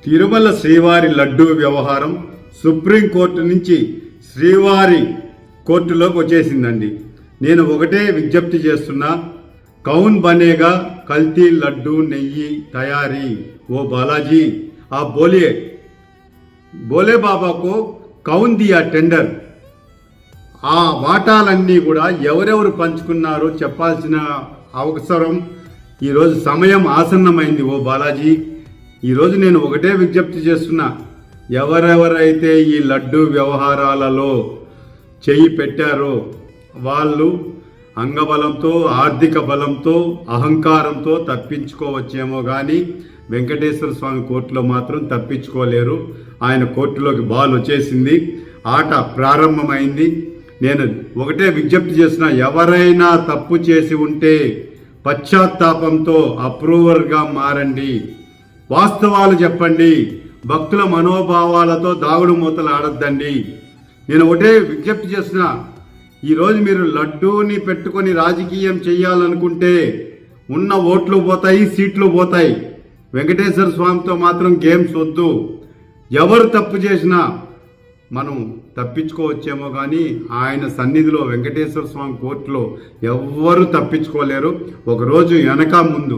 తిరుమల శ్రీవారి లడ్డూ వ్యవహారం సుప్రీంకోర్టు నుంచి శ్రీవారి కోర్టులోకి వచ్చేసిందండి. నేను ఒకటే విజ్ఞప్తి చేస్తున్నా, కౌన్ బనేగా కల్తీ లడ్డూ నెయ్యి తయారీ. ఓ బాలాజీ, ఆ బోలే బాబాకు కౌన్ దియా టెండర్. ఆ వాటాలన్నీ కూడా ఎవరెవరు పంచుకున్నారో చెప్పాల్సిన అవసరం ఈరోజు సమయం ఆసన్నమైంది. ఓ బాలాజీ, ఈరోజు నేను ఒకటే విజ్ఞప్తి చేస్తున్నా, ఎవరెవరైతే ఈ లడ్డూ వ్యవహారాలలో చెయ్యి పెట్టారో వాళ్ళు అంగబలంతో, ఆర్థిక బలంతో, అహంకారంతో తప్పించుకోవచ్చేమో కానీ వెంకటేశ్వర స్వామి కోర్టులో మాత్రం తప్పించుకోలేరు. ఆయన కోర్టులోకి బాల్ వచ్చేసింది, ఆట ప్రారంభమైంది. నేను ఒకటే విజ్ఞప్తి చేసిన, ఎవరైనా తప్పు చేసి ఉంటే పశ్చాత్తాపంతో అప్రూవర్గా మారండి, వాస్తవాలు చెప్పండి, భక్తుల మనోభావాలతో దాగుడు మూతలు ఆడొద్దండి. నేను ఒకటే విజ్ఞప్తి చేసిన, ఈరోజు మీరు లడ్డూని పెట్టుకొని రాజకీయం చేయాలనుకుంటే ఉన్న ఓట్లు పోతాయి, సీట్లు పోతాయి. వెంకటేశ్వర స్వామితో మాత్రం గేమ్స్ వద్దు. ఎవరు తప్పు చేసినా మనం తప్పించుకోవచ్చేమో కానీ ఆయన సన్నిధిలో వెంకటేశ్వర స్వామి కోర్టులో ఎవ్వరూ తప్పించుకోలేరు. ఒకరోజు వెనక ముందు